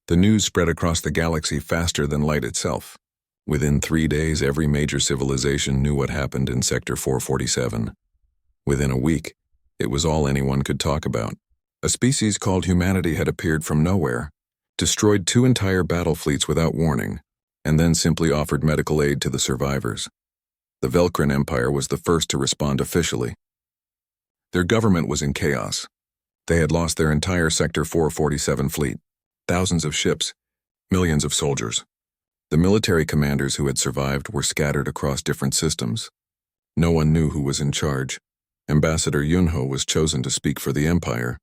The news spread across the galaxy faster than light itself. Within 3 days, every major civilization knew what happened in Sector 447. Within a week, it was all anyone could talk about. A species called humanity had appeared from nowhere, destroyed 2 entire battle fleets without warning, and then simply offered medical aid to the survivors. The Velcrin Empire was the first to respond officially. Their government was in chaos. They had lost their entire Sector 447 fleet, thousands of ships, millions of soldiers. The military commanders who had survived were scattered across different systems. No one knew who was in charge. Ambassador Yunho was chosen to speak for the Empire.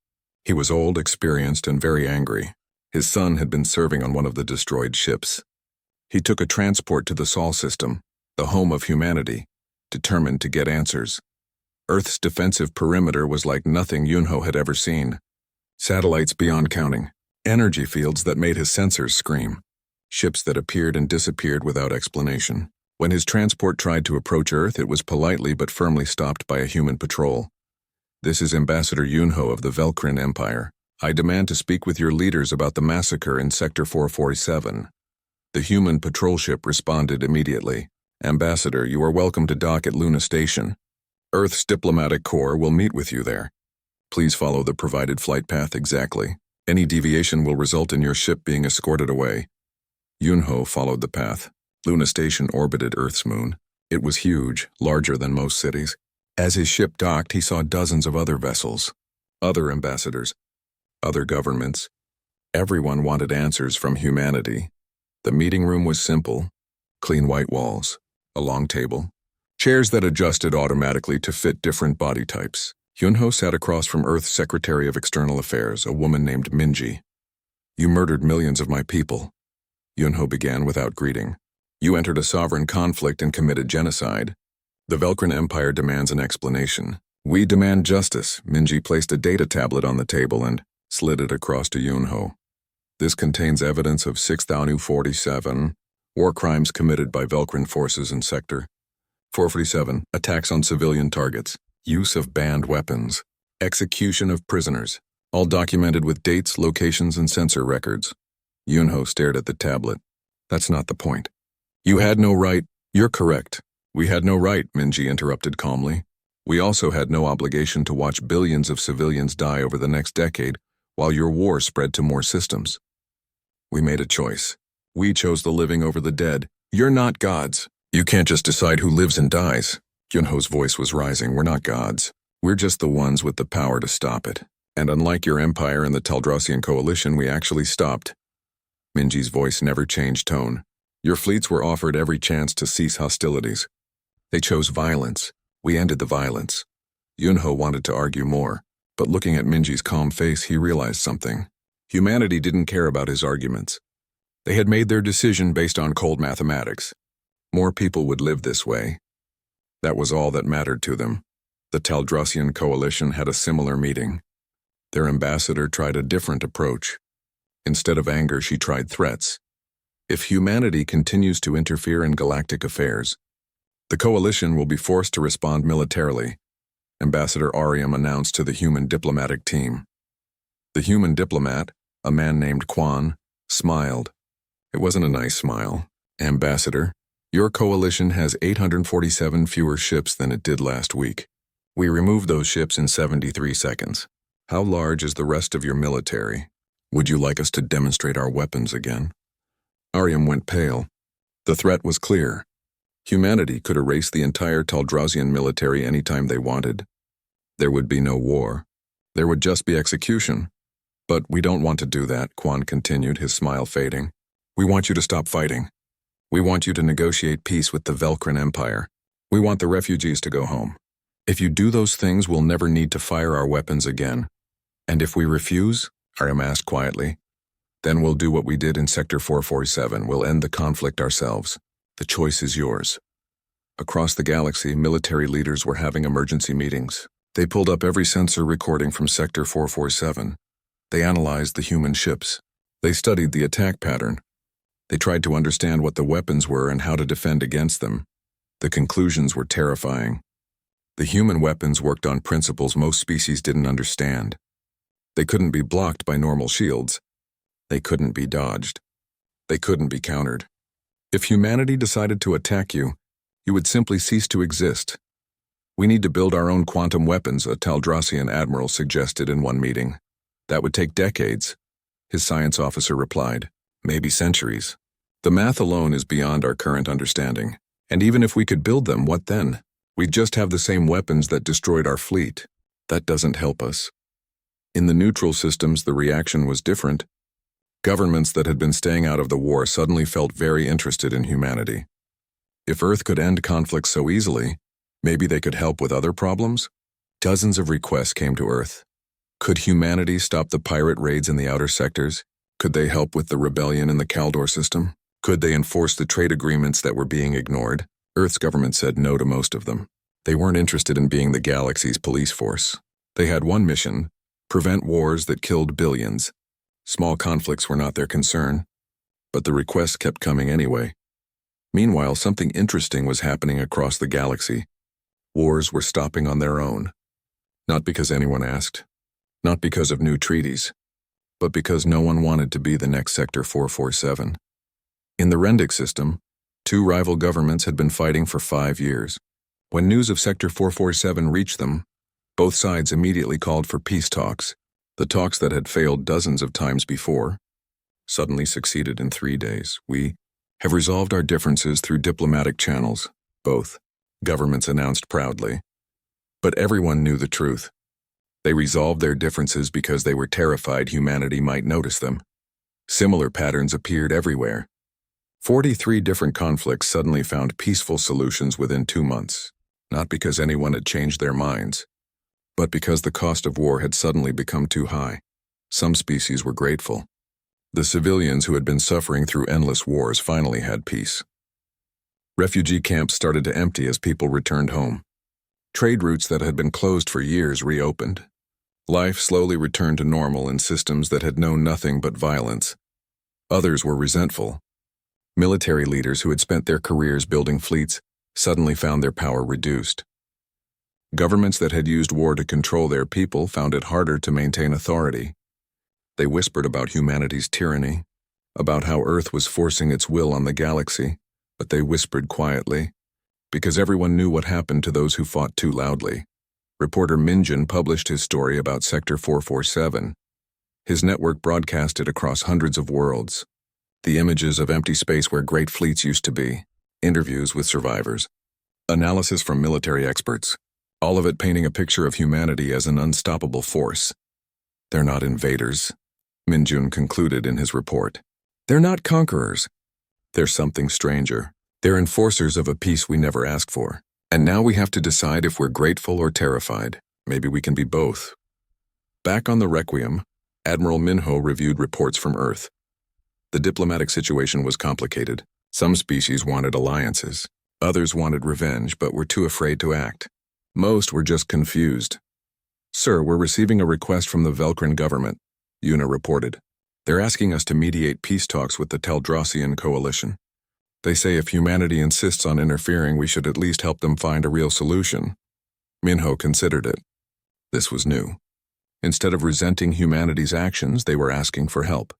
He was old, experienced, and very angry. His son had been serving on one of the destroyed ships. He took a transport to the Sol system, the home of humanity, determined to get answers. Earth's defensive perimeter was like nothing Yunho had ever seen. Satellites beyond counting, energy fields that made his sensors scream, ships that appeared and disappeared without explanation. When his transport tried to approach Earth, it was politely but firmly stopped by a human patrol. "This is Ambassador Yunho of the Velcrin Empire. I demand to speak with your leaders about the massacre in Sector 447. The human patrol ship responded immediately. "Ambassador, you are welcome to dock at Luna Station. Earth's diplomatic corps will meet with you there. Please follow the provided flight path exactly. Any deviation will result in your ship being escorted away." Yunho followed the path. Luna Station orbited Earth's moon. It was huge, larger than most cities. As his ship docked, he saw dozens of other vessels, other ambassadors, other governments. Everyone wanted answers from humanity. The meeting room was simple. Clean white walls, a long table, chairs that adjusted automatically to fit different body types. Yunho sat across from Earth's Secretary of External Affairs, a woman named Minji. "You murdered millions of my people," Yunho began without greeting. "You entered a sovereign conflict and committed genocide. The Velcrin Empire demands an explanation. We demand justice." Minji placed a data tablet on the table and slid it across to Yunho. "This contains evidence of 6,047 war crimes committed by Velcrin forces in Sector 447, attacks on civilian targets, use of banned weapons, execution of prisoners, all documented with dates, locations, and sensor records." Yunho stared at the tablet. "That's not the point." "You had no right." "You're correct. We had no right," Minji interrupted calmly. "We also had no obligation to watch billions of civilians die over the next decade while your war spread to more systems. We made a choice. We chose the living over the dead. You're not gods. You can't just decide who lives and dies." Yunho's voice was rising. "We're not gods. We're just the ones with the power to stop it. And unlike your empire and the Taldrassian coalition, we actually stopped." Minji's voice never changed tone. "Your fleets were offered every chance to cease hostilities. They chose violence. We ended the violence." Yunho wanted to argue more, but looking at Minji's calm face, he realized something. Humanity didn't care about his arguments. They had made their decision based on cold mathematics. More people would live this way. That was all that mattered to them. The Taldrassian coalition had a similar meeting. Their ambassador tried a different approach. Instead of anger, she tried threats. If humanity continues to interfere in galactic affairs, the coalition will be forced to respond militarily, Ambassador Ariam announced to the human diplomatic team. The human diplomat, a man named Quan, smiled. It wasn't a nice smile. "Ambassador, your coalition has 847 fewer ships than it did last week. We removed those ships in 73 seconds. How large is the rest of your military? Would you like us to demonstrate our weapons again?" Ariam went pale. The threat was clear. Humanity could erase the entire Taldrassian military anytime they wanted. There would be no war. There would just be execution. "But we don't want to do that," Quan continued, his smile fading. "We want you to stop fighting. We want you to negotiate peace with the Velcrin Empire. We want the refugees to go home. If you do those things, we'll never need to fire our weapons again. And if we refuse," Ariam asked quietly, "then we'll do what we did in Sector 447. We'll end the conflict ourselves. The choice is yours." Across the galaxy, military leaders were having emergency meetings. They pulled up every sensor recording from Sector 447. They analyzed the human ships. They studied the attack pattern. They tried to understand what the weapons were and how to defend against them. The conclusions were terrifying. The human weapons worked on principles most species didn't understand. They couldn't be blocked by normal shields. They couldn't be dodged. They couldn't be countered. If humanity decided to attack you, you would simply cease to exist. We need to build our own quantum weapons, a Taldrassian admiral suggested in one meeting. That would take decades, his science officer replied. Maybe centuries. The math alone is beyond our current understanding. And even if we could build them, what then? We'd just have the same weapons that destroyed our fleet. That doesn't help us. In the neutral systems, the reaction was different. Governments that had been staying out of the war suddenly felt very interested in humanity. If Earth could end conflicts so easily, maybe they could help with other problems? Dozens of requests came to Earth. Could humanity stop the pirate raids in the outer sectors? Could they help with the rebellion in the Kaldor system? Could they enforce the trade agreements that were being ignored? Earth's government said no to most of them. They weren't interested in being the galaxy's police force. They had one mission: prevent wars that killed billions. Small conflicts were not their concern, but the requests kept coming anyway. Meanwhile, something interesting was happening across the galaxy. Wars were stopping on their own. Not because anyone asked, not because of new treaties, but because no one wanted to be the next Sector 447. In the Rendic system, two rival governments had been fighting for 5 years. When news of Sector 447 reached them, both sides immediately called for peace talks. The talks that had failed dozens of times before suddenly succeeded in 3 days. We have resolved our differences through diplomatic channels, both governments announced proudly. But everyone knew the truth. They resolved their differences because they were terrified humanity might notice them. Similar patterns appeared everywhere. 43 different conflicts suddenly found peaceful solutions within 2 months, not because anyone had changed their minds, but because the cost of war had suddenly become too high. Some species were grateful. The civilians who had been suffering through endless wars finally had peace. Refugee camps started to empty as people returned home. Trade routes that had been closed for years reopened. Life slowly returned to normal in systems that had known nothing but violence. Others were resentful. Military leaders who had spent their careers building fleets suddenly found their power reduced. Governments that had used war to control their people found it harder to maintain authority. They whispered about humanity's tyranny, about how Earth was forcing its will on the galaxy, but they whispered quietly, because everyone knew what happened to those who fought too loudly. Reporter Minjin published his story about Sector 447. His network broadcast it across hundreds of worlds. The images of empty space where great fleets used to be, interviews with survivors, analysis from military experts, all of it painting a picture of humanity as an unstoppable force. They're not invaders, Minjun concluded in his report. They're not conquerors. They're something stranger. They're enforcers of a peace we never asked for. And now we have to decide if we're grateful or terrified. Maybe we can be both. Back on the Requiem, Admiral Minho reviewed reports from Earth. The diplomatic situation was complicated. Some species wanted alliances. Others wanted revenge but were too afraid to act. Most were just confused. Sir, we're receiving a request from the Velcrin government, Yuna reported. They're asking us to mediate peace talks with the Taldrassian coalition. They say if humanity insists on interfering, we should at least help them find a real solution. Minho considered it. This was new. Instead of resenting humanity's actions, they were asking for help.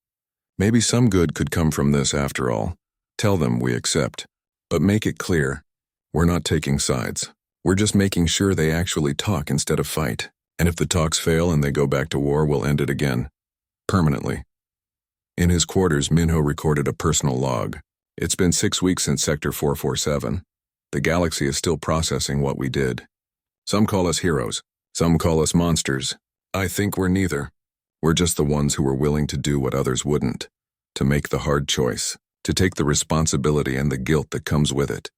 Maybe some good could come from this after all. Tell them we accept. But make it clear, we're not taking sides. We're just making sure they actually talk instead of fight. And if the talks fail and they go back to war, we'll end it again. Permanently. In his quarters, Minho recorded a personal log. It's been 6 weeks since Sector 447. The galaxy is still processing what we did. Some call us heroes. Some call us monsters. I think we're neither. We're just the ones who were willing to do what others wouldn't. To make the hard choice. To take the responsibility and the guilt that comes with it.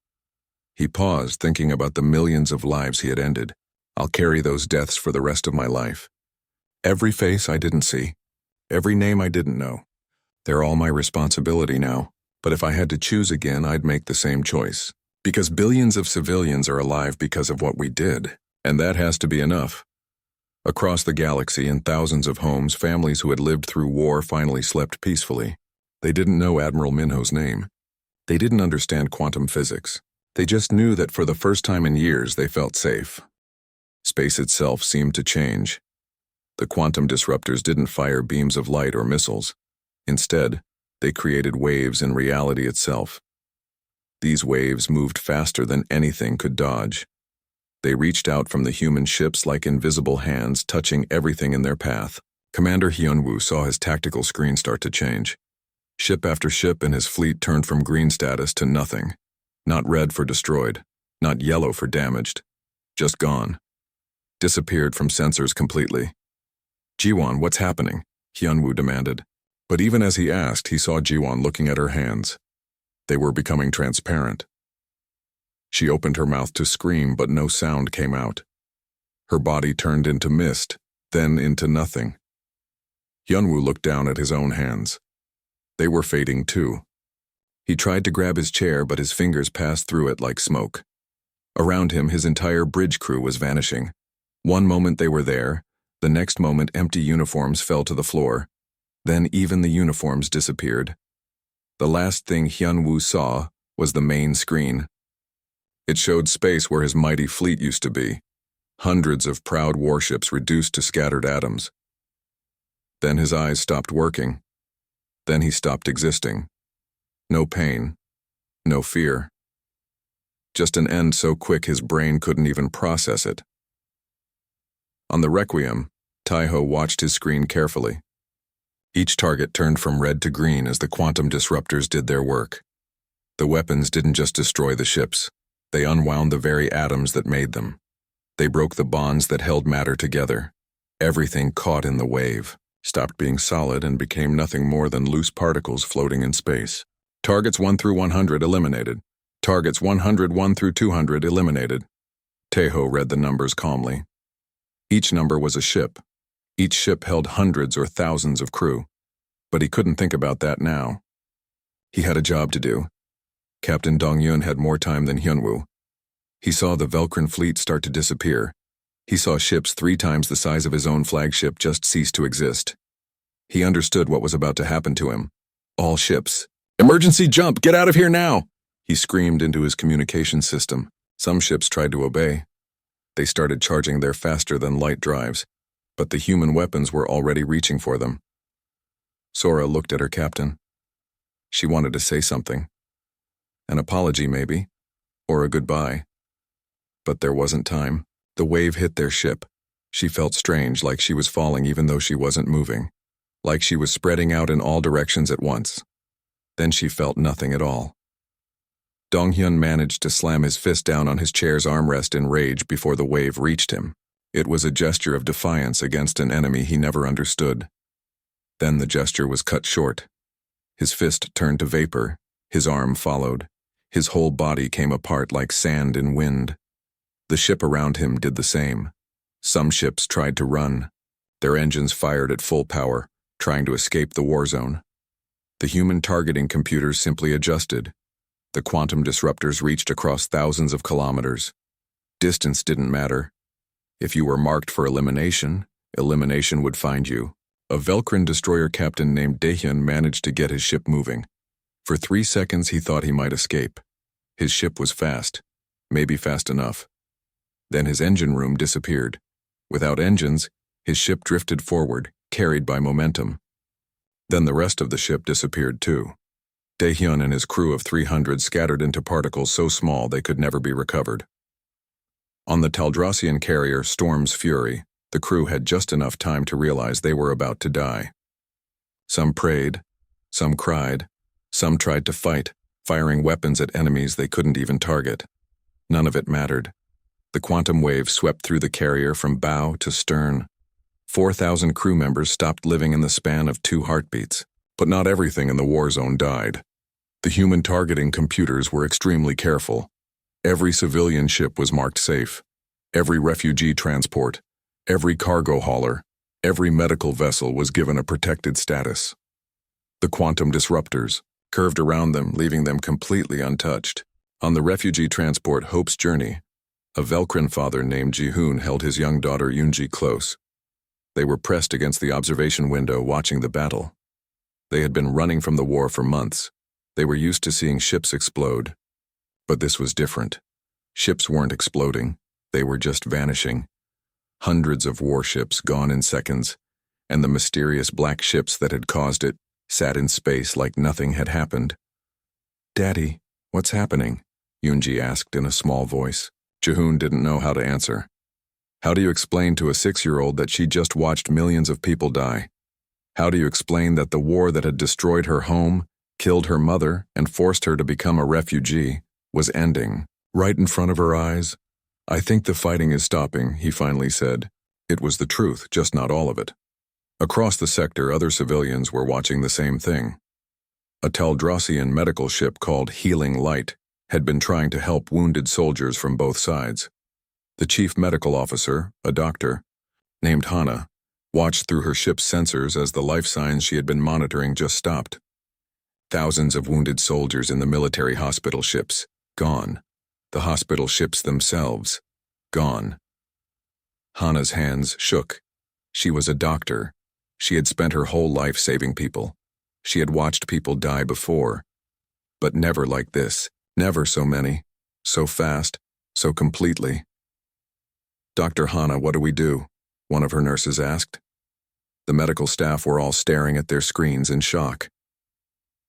He paused, thinking about the millions of lives he had ended. I'll carry those deaths for the rest of my life. Every face I didn't see. Every name I didn't know. They're all my responsibility now. But if I had to choose again, I'd make the same choice. Because billions of civilians are alive because of what we did. And that has to be enough. Across the galaxy, in thousands of homes, families who had lived through war finally slept peacefully. They didn't know Admiral Minho's name. They didn't understand quantum physics. They just knew that for the first time in years they felt safe. Space itself seemed to change. The quantum disruptors didn't fire beams of light or missiles. Instead, they created waves in reality itself. These waves moved faster than anything could dodge. They reached out from the human ships like invisible hands, touching everything in their path. Commander Hyunwoo saw his tactical screen start to change. Ship after ship in his fleet turned from green status to nothing. Not red for destroyed, not yellow for damaged. Just gone. Disappeared from sensors completely. Jiwon, what's happening? Hyunwoo demanded. But even as he asked, he saw Jiwon looking at her hands. They were becoming transparent. She opened her mouth to scream, but no sound came out. Her body turned into mist, then into nothing. Hyunwoo looked down at his own hands. They were fading too. He tried to grab his chair, but his fingers passed through it like smoke. Around him, his entire bridge crew was vanishing. One moment they were there, the next moment empty uniforms fell to the floor. Then even the uniforms disappeared. The last thing Hyunwoo saw was the main screen. It showed space where his mighty fleet used to be. Hundreds of proud warships reduced to scattered atoms. Then his eyes stopped working. Then he stopped existing. No pain. No fear. Just an end so quick his brain couldn't even process it. On the Requiem, Taiho watched his screen carefully. Each target turned from red to green as the quantum disruptors did their work. The weapons didn't just destroy the ships. They unwound the very atoms that made them. They broke the bonds that held matter together. Everything caught in the wave, stopped being solid and became nothing more than loose particles floating in space. Targets 1 through 100 eliminated. Targets 101 through 200 eliminated. Taiho read the numbers calmly. Each number was a ship. Each ship held hundreds or thousands of crew. But he couldn't think about that now. He had a job to do. Captain Dong-Yun had more time than Hyunwoo. He saw the Velcrin fleet start to disappear. He saw ships 3 times the size of his own flagship just cease to exist. He understood what was about to happen to him. All ships. "Emergency jump! Get out of here now!" He screamed into his communication system. Some ships tried to obey. They started charging their faster-than-light drives, but the human weapons were already reaching for them. Sora looked at her captain. She wanted to say something. An apology, maybe, or a goodbye. But there wasn't time. The wave hit their ship. She felt strange, like she was falling even though she wasn't moving. Like she was spreading out in all directions at once. Then she felt nothing at all. Dong-Hyun managed to slam his fist down on his chair's armrest in rage before the wave reached him. It was a gesture of defiance against an enemy he never understood. Then the gesture was cut short. His fist turned to vapor. His arm followed. His whole body came apart like sand in wind. The ship around him did the same. Some ships tried to run. Their engines fired at full power, trying to escape the war zone. The human targeting computers simply adjusted. The quantum disruptors reached across thousands of kilometers. Distance didn't matter. If you were marked for elimination, elimination would find you. A Velcrin destroyer captain named Daehyun managed to get his ship moving. For 3 seconds he thought he might escape. His ship was fast, maybe fast enough. Then his engine room disappeared. Without engines, his ship drifted forward, carried by momentum. Then the rest of the ship disappeared too. Daehyun and his crew of 300 scattered into particles so small they could never be recovered. On the Taldrassian carrier Storm's Fury, the crew had just enough time to realize they were about to die. Some prayed, some cried, some tried to fight, firing weapons at enemies they couldn't even target. None of it mattered. The quantum wave swept through the carrier from bow to stern. 4,000 crew members stopped living in the span of 2 heartbeats. But not everything in the war zone died. The human targeting computers were extremely careful. Every civilian ship was marked safe. Every refugee transport, every cargo hauler, every medical vessel was given a protected status. The quantum disruptors curved around them, leaving them completely untouched. On the refugee transport Hope's Journey, a Velcrin father named Ji-hoon held his young daughter Yoonji close. They were pressed against the observation window watching the battle. They had been running from the war for months. They were used to seeing ships explode. But this was different. Ships weren't exploding. They were just vanishing. Hundreds of warships gone in seconds, and the mysterious black ships that had caused it sat in space like nothing had happened. "Daddy, what's happening?" Yoonji asked in a small voice. Jahoon didn't know how to answer. How do you explain to a 6-year-old that she just watched millions of people die? How do you explain that the war that had destroyed her home, killed her mother, and forced her to become a refugee was ending, right in front of her eyes? "I think the fighting is stopping," he finally said. It was the truth, just not all of it. Across the sector, other civilians were watching the same thing. A Taldrassian medical ship called Healing Light had been trying to help wounded soldiers from both sides. The chief medical officer, a doctor, named Hana, watched through her ship's sensors as the life signs she had been monitoring just stopped. Thousands of wounded soldiers in the military hospital ships, gone. The hospital ships themselves, gone. Hana's hands shook. She was a doctor. She had spent her whole life saving people. She had watched people die before. But never like this, never so many, so fast, so completely. "Dr. Hana, what do we do?" one of her nurses asked. The medical staff were all staring at their screens in shock.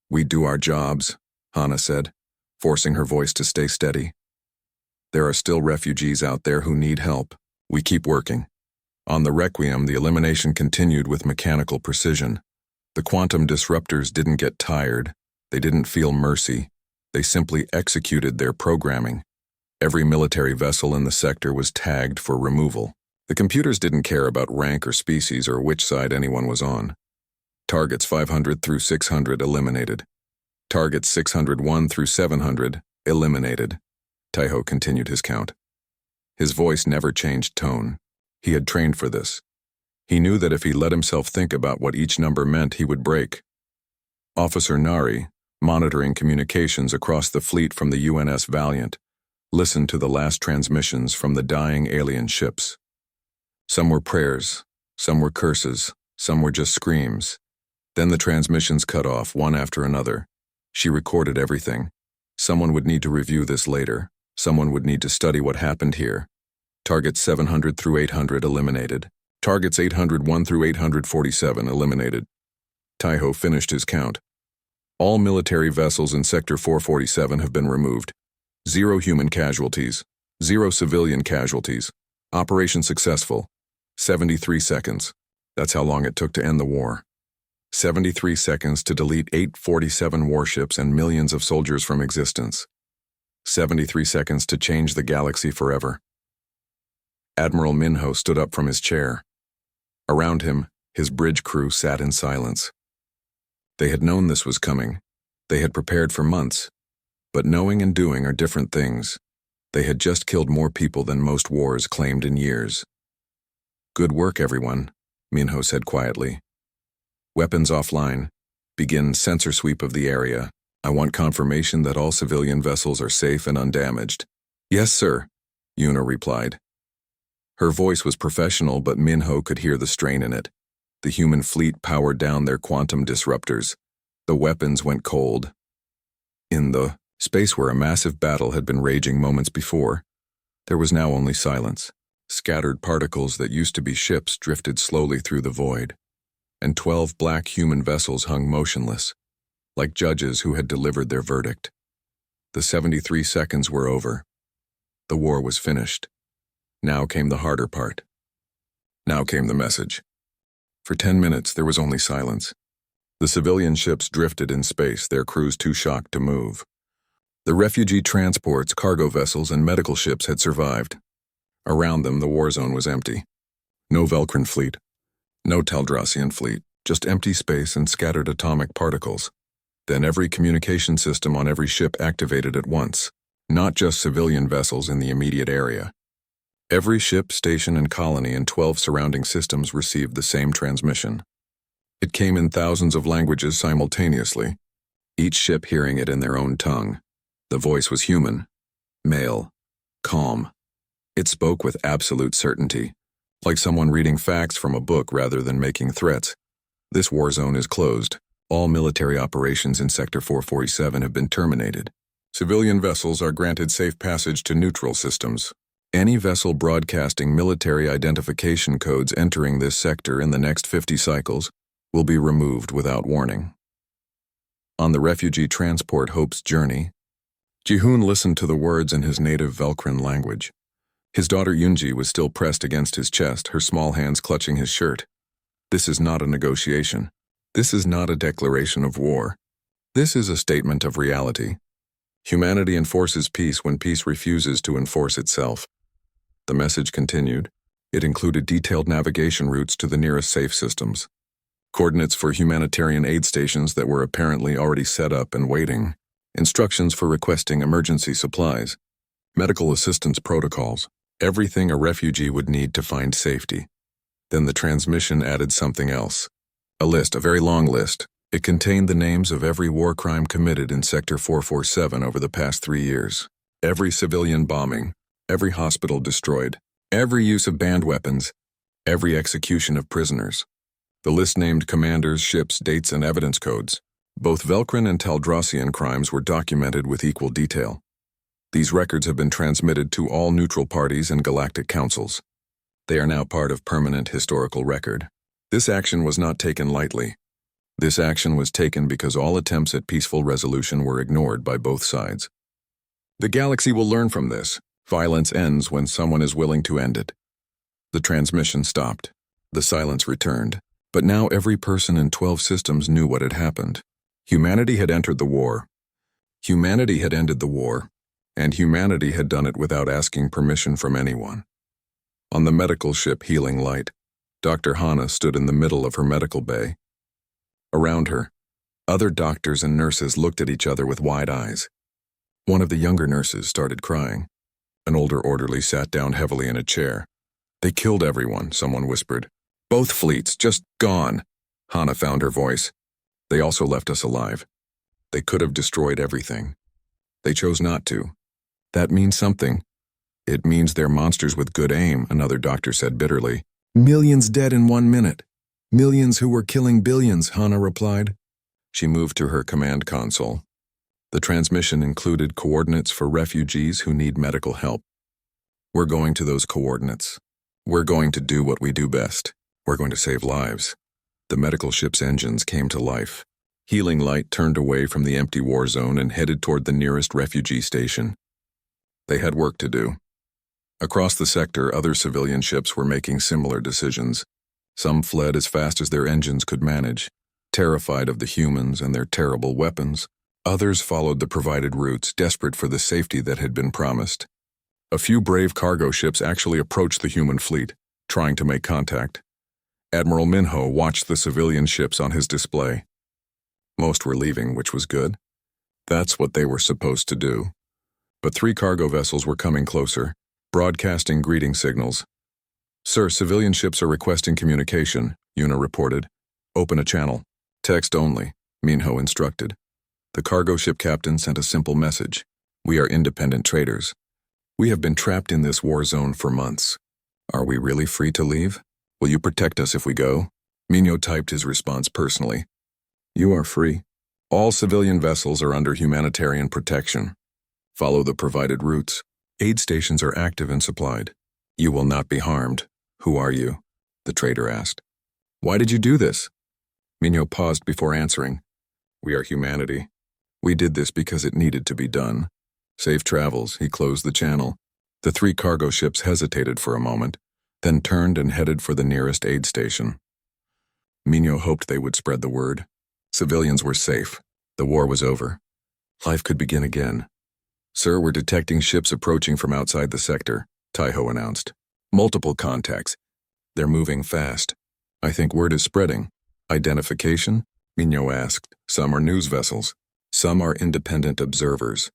"We do our jobs," Hana said, forcing her voice to stay steady. "There are still refugees out there who need help. We keep working." On the Requiem, the elimination continued with mechanical precision. The quantum disruptors didn't get tired. They didn't feel mercy. They simply executed their programming. Every military vessel in the sector was tagged for removal. The computers didn't care about rank or species or which side anyone was on. Targets 500 through 600 eliminated. Targets 601 through 700 eliminated. Taiho continued his count. His voice never changed tone. He had trained for this. He knew that if he let himself think about what each number meant, he would break. Officer Nari, monitoring communications across the fleet from the UNS Valiant, listened to the last transmissions from the dying alien ships. Some were prayers, some were curses, some were just screams. Then the transmissions cut off, one after another. She recorded everything. Someone would need to review this later. Someone would need to study what happened here. Targets 700 through 800 eliminated. Targets 801 through 847 eliminated. Taiho finished his count. All military vessels in Sector 447 have been removed. 0 human casualties. 0 civilian casualties. Operation successful. 73 seconds. That's how long it took to end the war. 73 seconds to delete 847 warships and millions of soldiers from existence. 73 seconds to change the galaxy forever. Admiral Minho stood up from his chair. Around him, his bridge crew sat in silence. They had known this was coming. They had prepared for months. But knowing and doing are different things. They had just killed more people than most wars claimed in years. "Good work, everyone," Minho said quietly. "Weapons offline. Begin sensor sweep of the area. I want confirmation that all civilian vessels are safe and undamaged." "Yes, sir," Yuna replied. Her voice was professional, but Minho could hear the strain in it. The human fleet powered down their quantum disruptors. The weapons went cold. In the space where a massive battle had been raging moments before, there was now only silence. Scattered particles that used to be ships drifted slowly through the void, and 12 black human vessels hung motionless, like judges who had delivered their verdict. The 73 seconds were over. The war was finished. Now came the harder part. Now came the message. For 10 minutes, there was only silence. The civilian ships drifted in space, their crews too shocked to move. The refugee transports, cargo vessels, and medical ships had survived. Around them, the war zone was empty. No Velcrin fleet. No Taldrassian fleet. Just empty space and scattered atomic particles. Then every communication system on every ship activated at once. Not just civilian vessels in the immediate area. Every ship, station, and colony in 12 surrounding systems received the same transmission. It came in thousands of languages simultaneously, each ship hearing it in their own tongue. The voice was human, male, calm. It spoke with absolute certainty, like someone reading facts from a book rather than making threats. "This war zone is closed. All military operations in Sector 447 have been terminated. Civilian vessels are granted safe passage to neutral systems. Any vessel broadcasting military identification codes entering this sector in the next 50 cycles will be removed without warning." On the refugee transport Hope's journey, Jihoon listened to the words in his native Velkrin language. His daughter Yunji was still pressed against his chest, her small hands clutching his shirt. This is not a negotiation. This is not a declaration of war. This is a statement of reality. Humanity enforces peace when peace refuses to enforce itself. The message continued. It included detailed navigation routes to the nearest safe systems, coordinates for humanitarian aid stations that were apparently already set up and waiting, instructions for requesting emergency supplies, medical assistance protocols, everything a refugee would need to find safety. Then the transmission added something else. A list, a very long list. It contained the names of every war crime committed in Sector 447 over the past 3 years. Every civilian bombing, every hospital destroyed, every use of banned weapons, every execution of prisoners. The list named commanders, ships, dates, and evidence codes. Both Velkrin and Taldrassian crimes were documented with equal detail. These records have been transmitted to all neutral parties and galactic councils. They are now part of permanent historical record. This action was not taken lightly. This action was taken because all attempts at peaceful resolution were ignored by both sides. The galaxy will learn from this. Violence ends when someone is willing to end it. The transmission stopped. The silence returned. But now every person in 12 systems knew what had happened. Humanity had entered the war. Humanity had ended the war. And humanity had done it without asking permission from anyone. On the medical ship Healing Light, Dr. Hana stood in the middle of her medical bay. Around her, other doctors and nurses looked at each other with wide eyes. One of the younger nurses started crying. An older orderly sat down heavily in a chair. They killed everyone, someone whispered. Both fleets, just gone. Hana found her voice. They also left us alive. They could have destroyed everything. They chose not to. That means something. It means they're monsters with good aim, another doctor said bitterly. Millions dead in 1 minute. Millions who were killing billions, Hana replied. She moved to her command console. The transmission included coordinates for refugees who need medical help. We're going to those coordinates. We're going to do what we do best. We're going to save lives. The medical ship's engines came to life. Healing Light turned away from the empty war zone and headed toward the nearest refugee station. They had work to do. Across the sector, other civilian ships were making similar decisions. Some fled as fast as their engines could manage, terrified of the humans and their terrible weapons. Others followed the provided routes, desperate for the safety that had been promised. A few brave cargo ships actually approached the human fleet, trying to make contact. Admiral Minho watched the civilian ships on his display. Most were leaving, which was good. That's what they were supposed to do. But 3 cargo vessels were coming closer, broadcasting greeting signals. Sir, civilian ships are requesting communication, Yuna reported. Open a channel. Text only, Minho instructed. The cargo ship captain sent a simple message. We are independent traders. We have been trapped in this war zone for months. Are we really free to leave? Will you protect us if we go? Minho typed his response personally. You are free. All civilian vessels are under humanitarian protection. Follow the provided routes. Aid stations are active and supplied. You will not be harmed. Who are you? The trader asked. Why did you do this? Minho paused before answering. We are humanity. We did this because it needed to be done. Safe travels, he closed the channel. The 3 cargo ships hesitated for a moment, then turned and headed for the nearest aid station. Minho hoped they would spread the word. Civilians were safe. The war was over. Life could begin again. Sir, we're detecting ships approaching from outside the sector, Taiho announced. Multiple contacts. They're moving fast. I think word is spreading. Identification? Minho asked. Some are news vessels. Some are independent observers.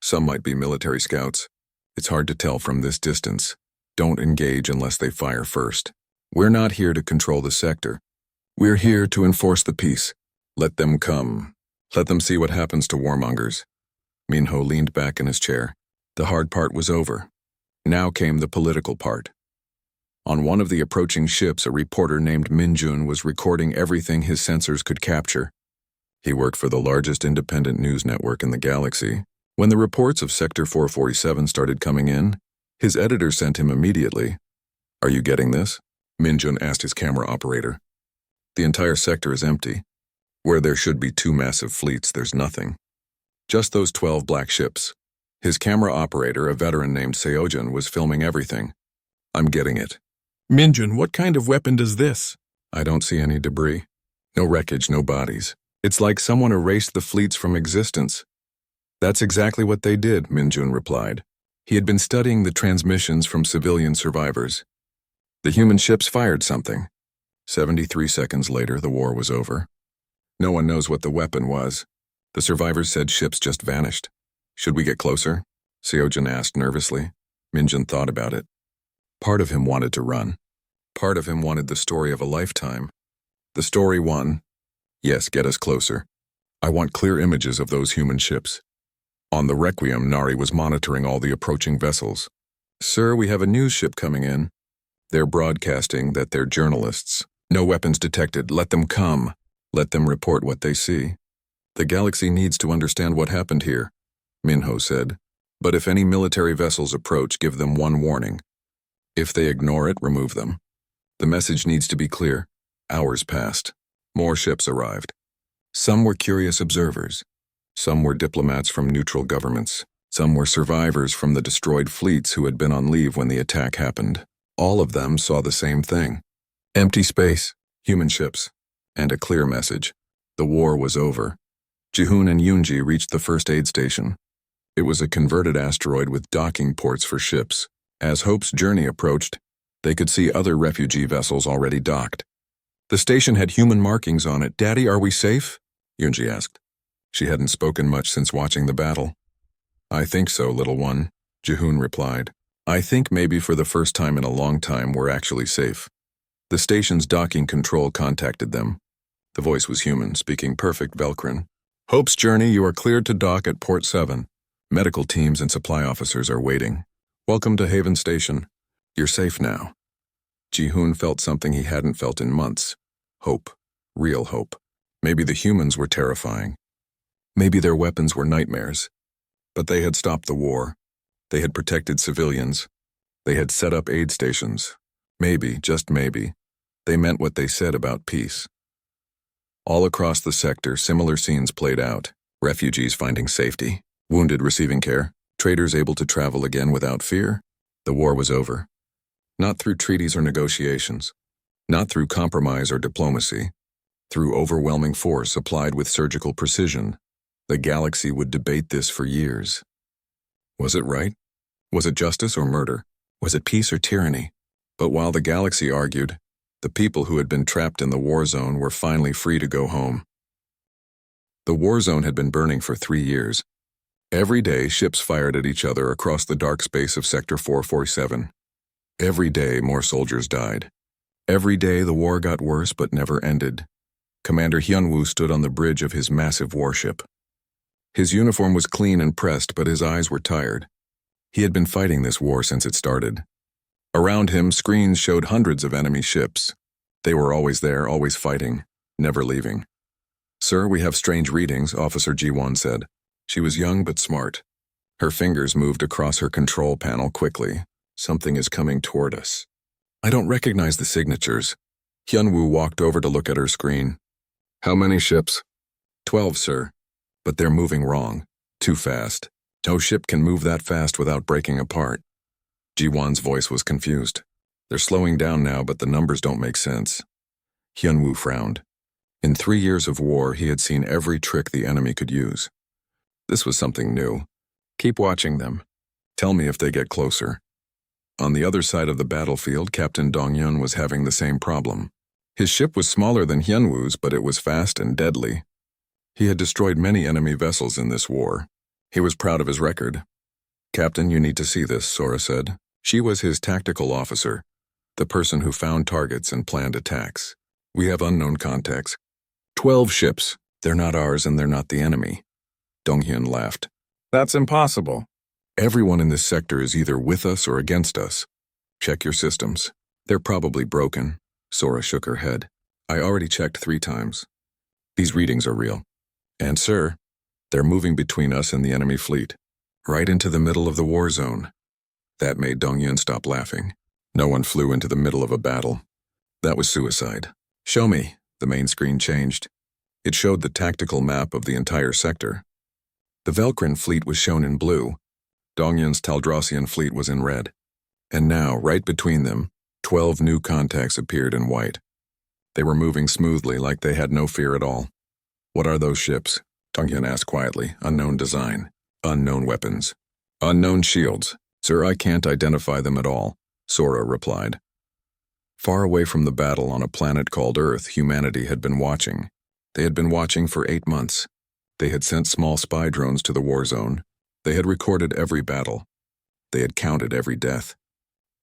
Some might be military scouts. It's hard to tell from this distance. Don't engage unless they fire first. We're not here to control the sector. We're here to enforce the peace. Let them come. Let them see what happens to warmongers. Minho leaned back in his chair. The hard part was over. Now came the political part. On one of the approaching ships, a reporter named Minjun was recording everything his sensors could capture. He worked for the largest independent news network in the galaxy. When the reports of Sector 447 started coming in, his editor sent him immediately. Are you getting this? Minjun asked his camera operator. The entire sector is empty. Where there should be two massive fleets, there's nothing. Just those 12 black ships. His camera operator, a veteran named Seojin, was filming everything. I'm getting it. Minjun, what kind of weapon does this? I don't see any debris. No wreckage, no bodies. It's like someone erased the fleets from existence. That's exactly what they did, Minjun replied. He had been studying the transmissions from civilian survivors. The human ships fired something. 73 seconds later, the war was over. No one knows what the weapon was. The survivors said ships just vanished. Should we get closer? Seojin asked nervously. Minjun thought about it. Part of him wanted to run. Part of him wanted the story of a lifetime. The story won. Yes, get us closer. I want clear images of those human ships. On the Requiem, Nari was monitoring all the approaching vessels. Sir, we have a news ship coming in. They're broadcasting that they're journalists. No weapons detected. Let them come. Let them report what they see. The galaxy needs to understand what happened here, Minho said. But if any military vessels approach, give them one warning. If they ignore it, remove them. The message needs to be clear. Hours passed. More ships arrived. Some were curious observers. Some were diplomats from neutral governments. Some were survivors from the destroyed fleets who had been on leave when the attack happened. All of them saw the same thing. Empty space, human ships, and a clear message. The war was over. Jihoon and Yoonji reached the first aid station. It was a converted asteroid with docking ports for ships. As Hope's journey approached, they could see other refugee vessels already docked. The station had human markings on it. Daddy, are we safe? Yoonji asked. She hadn't spoken much since watching the battle. I think so, little one, Jihoon replied. I think maybe for the first time in a long time we're actually safe. The station's docking control contacted them. The voice was human, speaking perfect Velcrin. Hope's journey, you are cleared to dock at Port 7. Medical teams and supply officers are waiting. Welcome to Haven Station. You're safe now. Jihoon felt something he hadn't felt in months. Hope. Real hope. Maybe the humans were terrifying. Maybe their weapons were nightmares. But they had stopped the war. They had protected civilians. They had set up aid stations. Maybe, just maybe, they meant what they said about peace. All across the sector, similar scenes played out. Refugees finding safety. Wounded receiving care. Traders able to travel again without fear. The war was over. Not through treaties or negotiations. Not through compromise or diplomacy. Through overwhelming force applied with surgical precision. The galaxy would debate this for years. Was it right? Was it justice or murder? Was it peace or tyranny? But while the galaxy argued, the people who had been trapped in the war zone were finally free to go home. The war zone had been burning for 3 years. Every day, ships fired at each other across the dark space of Sector 447. Every day, more soldiers died. Every day, the war got worse but never ended. Commander Hyunwoo stood on the bridge of his massive warship. His uniform was clean and pressed, but his eyes were tired. He had been fighting this war since it started. Around him, screens showed hundreds of enemy ships. They were always there, always fighting, never leaving. Sir, we have strange readings, Officer Ji-won said. She was young but smart. Her fingers moved across her control panel quickly. Something is coming toward us. I don't recognize the signatures. Hyunwoo walked over to look at her screen. How many ships? 12, sir. But they're moving wrong. Too fast. No ship can move that fast without breaking apart. Ji-won's voice was confused. They're slowing down now, but the numbers don't make sense. Hyunwoo frowned. In 3 years of war, he had seen every trick the enemy could use. This was something new. Keep watching them. Tell me if they get closer. On the other side of the battlefield, Captain Dong-yun was having the same problem. His ship was smaller than Hyunwoo's, but it was fast and deadly. He had destroyed many enemy vessels in this war. He was proud of his record. Captain, you need to see this, Sora said. She was his tactical officer, the person who found targets and planned attacks. We have unknown contacts. 12 ships. They're not ours and they're not the enemy. Dong-hyun laughed. That's impossible. Everyone in this sector is either with us or against us. Check your systems. They're probably broken. Sora shook her head. I already checked 3 times. These readings are real. And sir, they're moving between us and the enemy fleet, right into the middle of the war zone. That made Dong-yun stop laughing. No one flew into the middle of a battle. That was suicide. Show me. The main screen changed. It showed the tactical map of the entire sector. The Velkrin fleet was shown in blue. Dongyun's Taldrassian fleet was in red. And now, right between them, 12 new contacts appeared in white. They were moving smoothly like they had no fear at all. What are those ships? Dongyun asked quietly. Unknown design. Unknown weapons. Unknown shields. Sir, I can't identify them at all, Sora replied. Far away from the battle on a planet called Earth, humanity had been watching. They had been watching for 8 months. They had sent small spy drones to the war zone. They had recorded every battle. They had counted every death.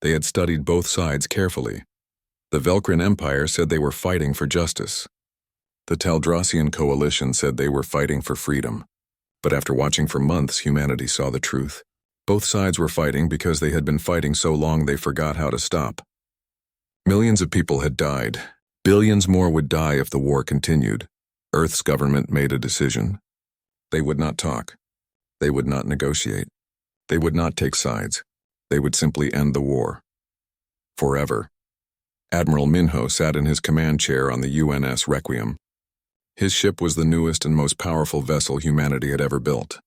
They had studied both sides carefully. The Velkrin Empire said they were fighting for justice. The Taldrassian coalition said they were fighting for freedom. But after watching for months, humanity saw the truth. Both sides were fighting because they had been fighting so long they forgot how to stop. Millions of people had died. Billions more would die if the war continued. Earth's government made a decision. They would not talk. They would not negotiate. They would not take sides. They would simply end the war. Forever. Admiral Minho sat in his command chair on the UNS Requiem. His ship was the newest and most powerful vessel humanity had ever built.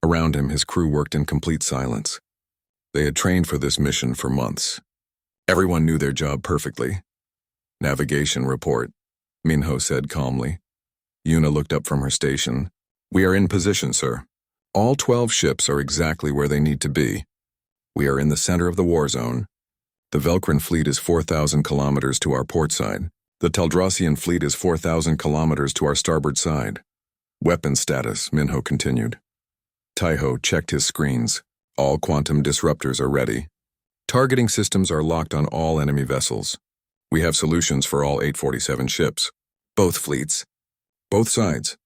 Around him, his crew worked in complete silence. They had trained for this mission for months. Everyone knew their job perfectly. Navigation report, Minho said calmly. Yuna looked up from her station. We are in position, sir. All 12 ships are exactly where they need to be. We are in the center of the war zone. The Velkrin fleet is 4,000 kilometers to our port side. The Taldrassian fleet is 4,000 kilometers to our starboard side. Weapon status, Minho continued. Taiho checked his screens. All quantum disruptors are ready. Targeting systems are locked on all enemy vessels. We have solutions for all 847 ships. Both fleets. Both sides.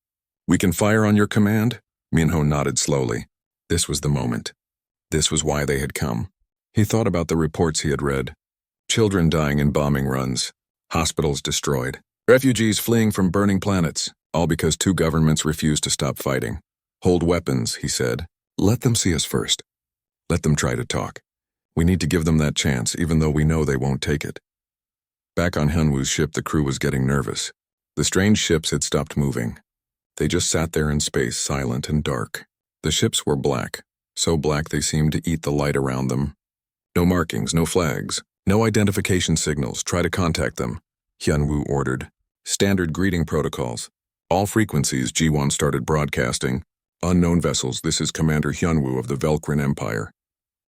We can fire on your command? Minho nodded slowly. This was the moment. This was why they had come. He thought about the reports he had read. Children dying in bombing runs. Hospitals destroyed. Refugees fleeing from burning planets. All because 2 governments refused to stop fighting. Hold weapons, he said. Let them see us first. Let them try to talk. We need to give them that chance, even though we know they won't take it. Back on Hyunwoo's ship, the crew was getting nervous. The strange ships had stopped moving. They just sat there in space, silent and dark. The ships were black, so black they seemed to eat the light around them. No markings, no flags, no identification signals. Try to contact them, Hyunwoo ordered. Standard greeting protocols. All frequencies, G1 started broadcasting. Unknown vessels, this is Commander Hyunwoo of the Velkrin Empire.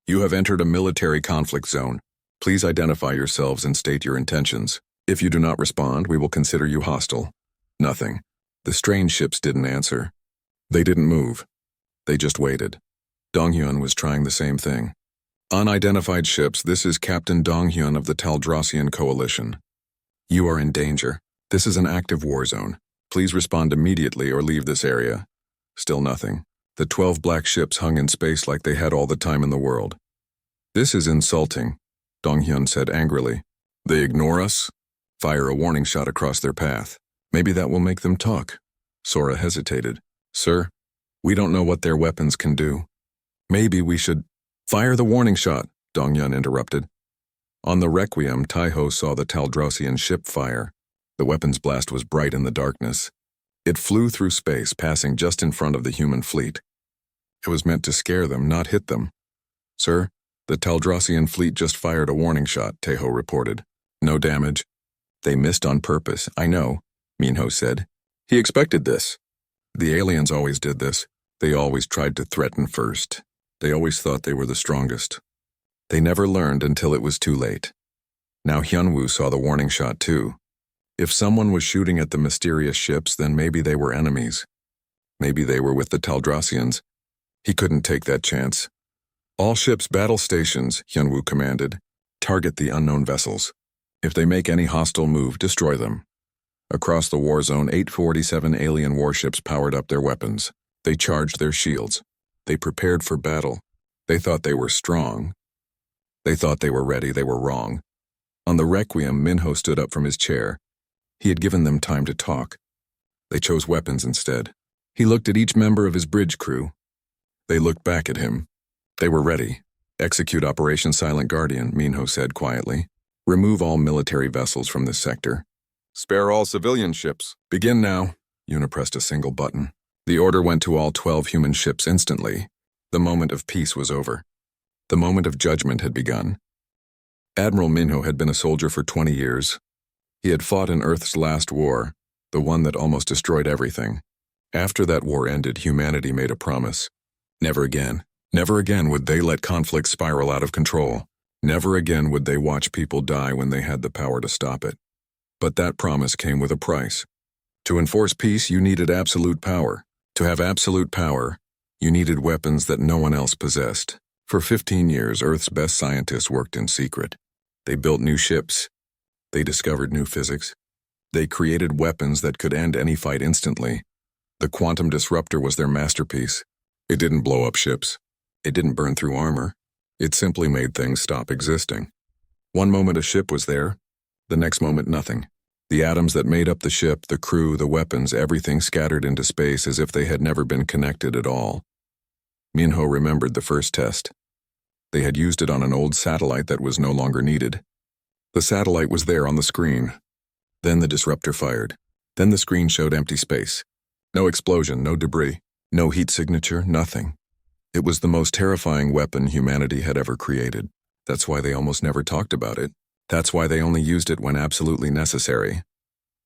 You have entered a military conflict zone. Please identify yourselves and state your intentions. If you do not respond, we will consider you hostile. Nothing. The strange ships didn't answer. They didn't move. They just waited. Donghyun was trying the same thing. Unidentified ships, this is Captain Donghyun of the Taldrassian Coalition. You are in danger. This is an active war zone. Please respond immediately or leave this area. Still nothing. The 12 black ships hung in space like they had all the time in the world. This is insulting, Donghyun said angrily. They ignore us? Fire a warning shot across their path. Maybe that will make them talk. Sora hesitated. Sir, we don't know what their weapons can do. Maybe we should... Fire the warning shot, Donghyun interrupted. On the Requiem, Taiho saw the Taldrassian ship fire. The weapons blast was bright in the darkness. It flew through space, passing just in front of the human fleet. It was meant to scare them, not hit them. Sir, the Taldrassian fleet just fired a warning shot, Taiho reported. No damage. They missed on purpose, I know, Minho said. He expected this. The aliens always did this. They always tried to threaten first. They always thought they were the strongest. They never learned until it was too late. Now Hyunwoo saw the warning shot too. If someone was shooting at the mysterious ships, then maybe they were enemies. Maybe they were with the Taldrassians. He couldn't take that chance. All ships battle stations, Hyunwoo commanded. Target the unknown vessels. If they make any hostile move, destroy them. Across the war zone, 847 alien warships powered up their weapons. They charged their shields. They prepared for battle. They thought they were strong. They thought they were ready. They were wrong. On the Requiem, Minho stood up from his chair. He had given them time to talk. They chose weapons instead. He looked at each member of his bridge crew. They looked back at him. They were ready. Execute Operation Silent Guardian, Minho said quietly. Remove all military vessels from this sector. Spare all civilian ships. Begin now. Yuna pressed a single button. The order went to all 12 human ships instantly. The moment of peace was over. The moment of judgment had begun. Admiral Minho had been a soldier for 20 years. He had fought in Earth's last war, the one that almost destroyed everything. After that war ended, humanity made a promise. Never again. Never again would they let conflict spiral out of control. Never again would they watch people die when they had the power to stop it. But that promise came with a price. To enforce peace, you needed absolute power. To have absolute power, you needed weapons that no one else possessed. For 15 years, Earth's best scientists worked in secret. They built new ships. They discovered new physics. They created weapons that could end any fight instantly. The quantum disruptor was their masterpiece. It didn't blow up ships. It didn't burn through armor. It simply made things stop existing. One moment a ship was there, the next moment nothing. The atoms that made up the ship, the crew, the weapons, everything scattered into space as if they had never been connected at all. Minho remembered the first test. They had used it on an old satellite that was no longer needed. The satellite was there on the screen. Then the disruptor fired. Then the screen showed empty space. No explosion, no debris, no heat signature, nothing. It was the most terrifying weapon humanity had ever created. That's why they almost never talked about it. That's why they only used it when absolutely necessary.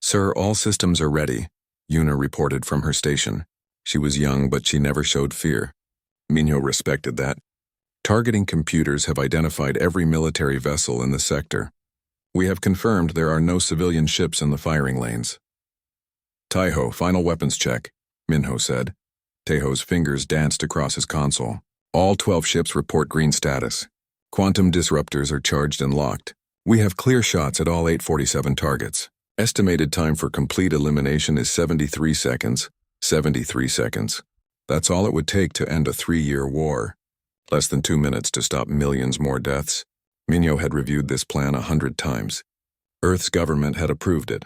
"Sir, all systems are ready," Yuna reported from her station. She was young, but she never showed fear. Minho respected that. "Targeting computers have identified every military vessel in the sector. We have confirmed there are no civilian ships in the firing lanes." "Taiho, final weapons check," Minho said. Taiho's fingers danced across his console. "All 12 ships report green status. Quantum disruptors are charged and locked. We have clear shots at all 847 targets. Estimated time for complete elimination is 73 seconds. 73 seconds. That's all it would take to end a 3-year war. Less than 2 minutes to stop millions more deaths." Minho had reviewed this plan 100 times. Earth's government had approved it.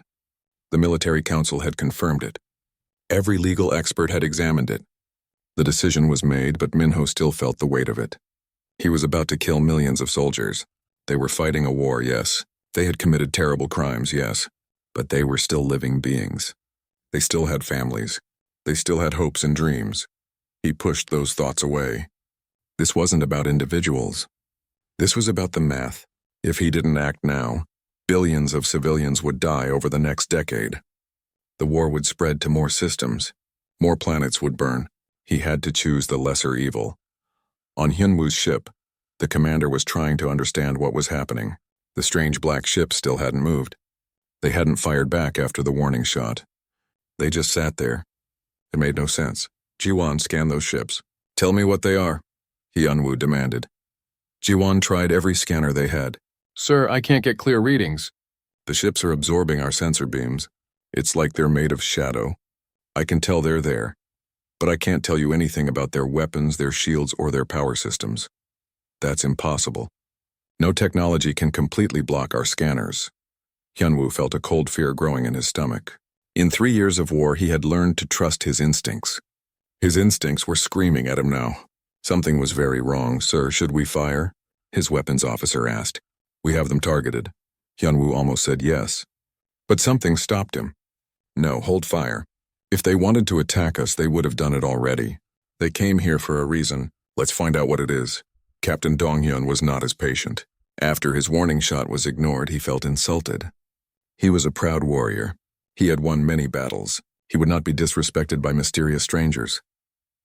The military council had confirmed it. Every legal expert had examined it. The decision was made, but Minho still felt the weight of it. He was about to kill millions of soldiers. They were fighting a war, yes. They had committed terrible crimes, yes. But they were still living beings. They still had families. They still had hopes and dreams. He pushed those thoughts away. This wasn't about individuals. This was about the math. If he didn't act now, billions of civilians would die over the next decade. The war would spread to more systems. More planets would burn. He had to choose the lesser evil. On Hyunwoo's ship, the commander was trying to understand what was happening. The strange black ship still hadn't moved. They hadn't fired back after the warning shot. They just sat there. It made no sense. "Jiwon, scan those ships. Tell me what they are," Hyunwoo demanded. Jiwon tried every scanner they had. Sir, I can't get clear readings. "The ships are absorbing our sensor beams. It's like they're made of shadow. I can tell they're there, but I can't tell you anything about their weapons, their shields, or their power systems. That's impossible. No technology can completely block our scanners." Hyunwoo felt a cold fear growing in his stomach. In 3 years of war, he had learned to trust his instincts. His instincts were screaming at him now. Something was very wrong. "Sir, should we fire?" his weapons officer asked. "We have them targeted." Hyunwoo almost said yes. But something stopped him. "No, hold fire. If they wanted to attack us, they would have done it already. They came here for a reason. Let's find out what it is." Captain Donghyun was not as patient. After his warning shot was ignored, he felt insulted. He was a proud warrior. He had won many battles. He would not be disrespected by mysterious strangers.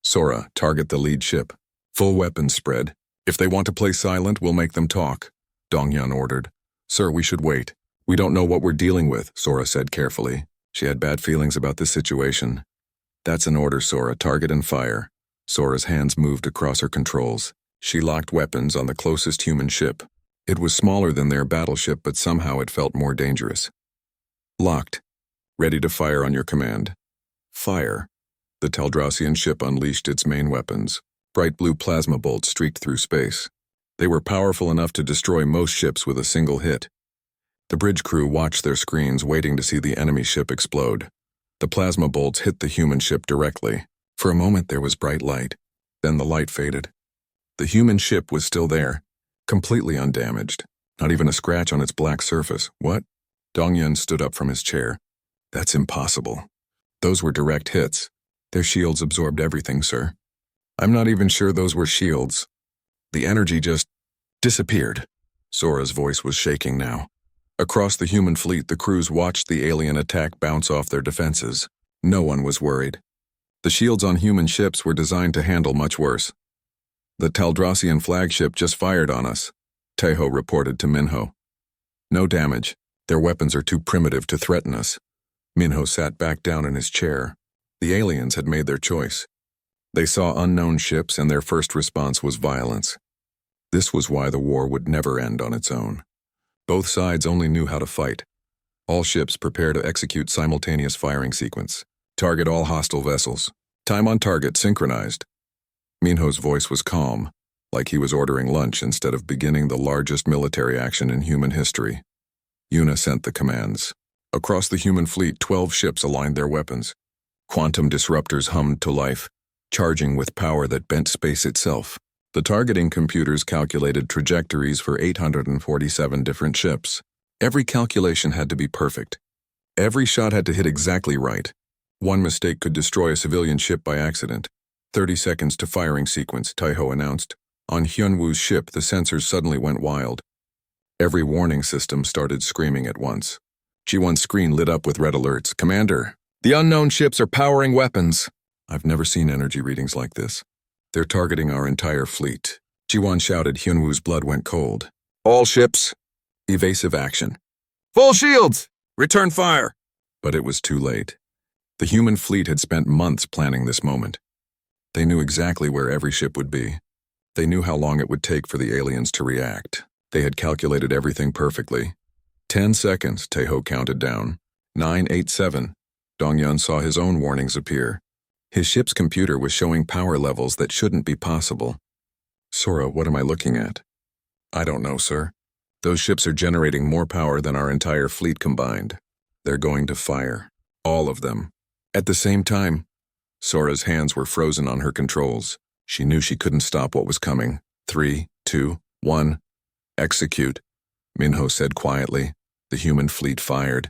"Sora, target the lead ship. Full weapons spread. If they want to play silent, we'll make them talk," Donghyun ordered. "Sir, we should wait. We don't know what we're dealing with," Sora said carefully. She had bad feelings about this situation. "That's an order, Sora. Target and fire." Sora's hands moved across her controls. She locked weapons on the closest human ship. It was smaller than their battleship, but somehow it felt more dangerous. "Locked. Ready to fire on your command." Fire. The Teldraussian ship unleashed its main weapons. Bright blue plasma bolts streaked through space. They were powerful enough to destroy most ships with a single hit. The bridge crew watched their screens, waiting to see the enemy ship explode. The plasma bolts hit the human ship directly. For a moment there was bright light. Then the light faded. The human ship was still there, completely undamaged. Not even a scratch on its black surface. "What?" Donghyun stood up from his chair. "That's impossible." Those were direct hits. Their shields absorbed everything, sir. I'm not even sure those were shields. The energy just disappeared. Sora's voice was shaking now. Across the human fleet, the crews watched the alien attack bounce off their defenses. No one was worried. The shields on human ships were designed to handle much worse. The Taldrassian flagship just fired on us, Tejo reported to Minho. No damage. Their weapons are too primitive to threaten us. Minho sat back down in his chair. The aliens had made their choice. They saw unknown ships and their first response was violence. This was why the war would never end on its own. Both sides only knew how to fight. All ships prepare to execute simultaneous firing sequence. Target all hostile vessels. Time on target synchronized. Minho's voice was calm, like he was ordering lunch instead of beginning the largest military action in human history. Yuna sent the commands. Across the human fleet, 12 ships aligned their weapons. Quantum disruptors hummed to life, charging with power that bent space itself. The targeting computers calculated trajectories for 847 different ships. Every calculation had to be perfect. Every shot had to hit exactly right. One mistake could destroy a civilian ship by accident. 30 seconds to firing sequence, Taiho announced. On Hyunwoo's ship, the sensors suddenly went wild. Every warning system started screaming at once. Ji-Won's screen lit up with red alerts. Commander, the unknown ships are powering weapons. I've never seen energy readings like this. They're targeting our entire fleet. Ji-Won shouted. Hyunwoo's blood went cold. All ships, evasive action. Full shields! Return fire! But it was too late. The human fleet had spent months planning this moment. They knew exactly where every ship would be. They knew how long it would take for the aliens to react. They had calculated everything perfectly. 10 seconds, Tejo counted down. 9, 8, 7. Dongyun saw his own warnings appear. His ship's computer was showing power levels that shouldn't be possible. Sora, what am I looking at? I don't know, sir. Those ships are generating more power than our entire fleet combined. They're going to fire. All of them. At the same time. Sora's hands were frozen on her controls. She knew she couldn't stop what was coming. 3, 2, 1. Execute. Minho said quietly. The human fleet fired.